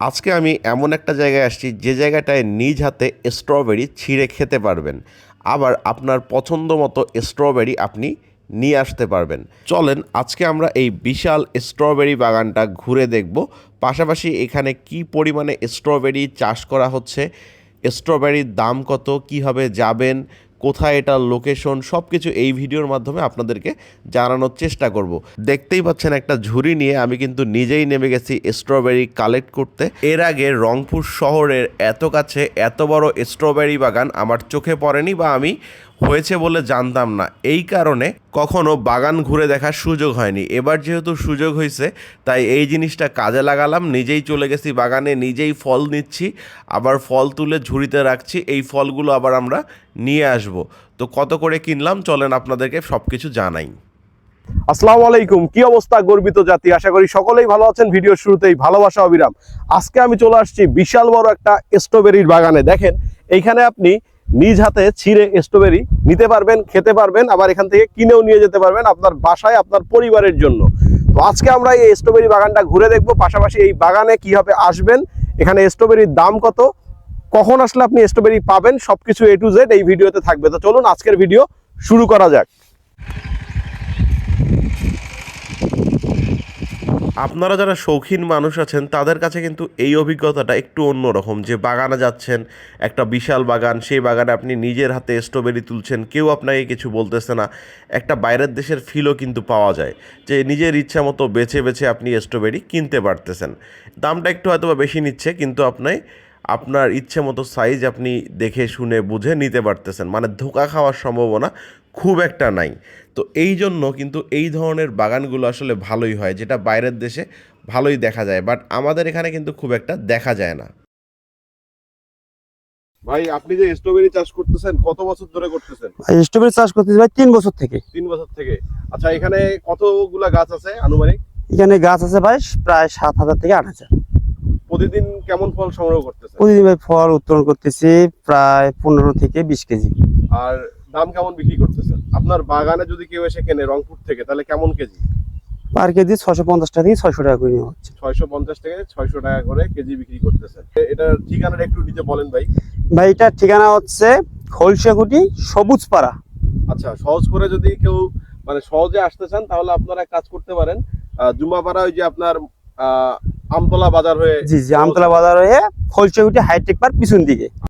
আজকে আমি এমন একটা জায়গায় আসছি যে জায়গাটায় নিজ হাতে স্ট্রবেরি ছিঁড়ে খেতে পারবেন, আবার আপনার পছন্দ মতো স্ট্রবেরি আপনি নিয়ে আসতে পারবেন। চলেন আজকে আমরা এই বিশাল স্ট্রবেরি বাগানটা ঘুরে দেখব, পাশাপাশি এখানে কি পরিমাণে স্ট্রবেরি চাষ করা হচ্ছে, স্ট্রবেরির দাম কত, কীভাবে যাবেন, কোথায় এটার লোকেশন, সব কিছু এই ভিডিওর মাধ্যমে আপনাদেরকে জানানোর চেষ্টা করব। দেখতেই পাচ্ছেন একটা ঝুড়ি নিয়ে আমি কিন্তু নিজেই নেমে গেছি স্ট্রবেরি কালেক্ট করতে। এর আগে রংপুর শহরের এত কাছে এত বড় স্ট্রবেরি বাগান আমার চোখে পড়েনি, বা আমি হয়েছে বলে জানতাম না। এই কারণে কখনো বাগান ঘুরে দেখার সুযোগ হয়নি। এবার যেহেতু সুযোগ হয়েছে, তাই এই জিনিসটা কাজে লাগালাম। নিজেই চলে গেছি বাগানে, নিজেই ফল নিচ্ছি, আবার ফল তুলে ঝুড়িতে রাখছি। এই ফলগুলো আবার আমরা নিয়ে আসব। তো কত করে কিনলাম চলেন আপনাদেরকে সব কিছু জানাই। আসসালামু আলাইকুম, কি অবস্থা গর্বিত জাতি? আশা করি সকলেই ভালো আছেন। ভিডিওর শুরুতেই ভালোবাসা অবিরাম। আজকে আমি চলে আসছি বিশাল বড় একটা স্ট্রবেরির বাগানে। দেখেন এইখানে আপনি নিজ হাতে ছিঁড়ে স্ট্রবেরি নিতে পারবেন, খেতে পারবেন, আবার এখান থেকে কিনেও নিয়ে যেতে পারবেন আপনার বাসায়, আপনার পরিবারের জন্য। তো আজকে আমরা এই স্ট্রবেরি বাগানটা ঘুরে দেখব, পাশাপাশি এই বাগানে কিভাবে আসবেন, এখানে স্ট্রবেরির দাম কত, কখন আসলে আপনি স্ট্রবেরি পাবেন, সবকিছু এ টু জেড এই ভিডিওতে থাকবে। তো চলুন আজকের ভিডিও শুরু করা যাক। আপনারা যারা শৌখিন মানুষ আছেন তাদের কাছে কিন্তু এই অভিজ্ঞতাটা একটু অন্যরকম, যে বাগানে যাচ্ছেন, একটা বিশাল বাগান, সেই বাগানে আপনি নিজের হাতে স্ট্রবেরি তুলছেন, কেউ আপনাকে কিছু বলতেছে না। একটা বাইরের দেশের ফিলও কিন্তু পাওয়া যায়, যে নিজের ইচ্ছা মতো বেছে বেছে আপনি স্ট্রবেরি কিনতে পারতেছেন। দামটা একটু হয়তো বা বেশি নিচ্ছে, কিন্তু আপনি আপনার ইচ্ছে মতো সাইজ আপনি দেখে শুনে বুঝে নিতে পারতেছেন। মানে ধোঁকা খাওয়ার সম্ভাবনা খুব একটা নাই। তো এই জন্য কিন্তু এই ধরনের বাগানগুলো আসলে ভালোই হয়, যেটা বাইরের দেশে ভালোই দেখা যায়, বাট আমাদের এখানে কিন্তু খুব একটা দেখা যায় না। ভাই আপনি যে স্ট্রবেরি চাষ করতেছেন কত বছর ধরে করতেছেন? স্ট্রবেরি চাষ করতেছি ভাই 3 বছর থেকে। 3 বছর থেকে। আচ্ছা, এখানে কতগুলা গাছ আছে আনুমানিক? এখানে গাছ আছে ভাই প্রায় 7,000 থেকে 8,000। প্রতিদিন কেমন ফল সংগ্রহ করতেছেন? প্রতিদিন ভাই ফল উত্তোলন করতেছি প্রায় 15 থেকে 20 কেজি। আর দাম কেমন বিক্রি করতেছেন? আপনার বাগানে যদি কেউ এসে কেনে রংপুর থেকে, তাহলে কেমন কেজি? পার কেজি 650 টাকা থেকে 600 টাকা করে নেওয়া হচ্ছে। 650 থেকে 600 টাকা করে কেজি বিক্রি করতেছেন। এটার ঠিকানাটা একটু নিতে বলেন ভাই। ভাই এটার ঠিকানা হচ্ছে খলসাকুটি সবুজ পাড়া। আচ্ছা, সহজ করে যদি কেউ মানে সহজে আসতে চান, তাহলে আপনারা কাজ করতে পারেন। জুমাপাড়া, ওই যে আপনার আমতলা বাজার হয়ে। জি জি, আমতলা বাজার হয়ে খলসাকুটি হাইটেক পার্ক পিছন দিকে।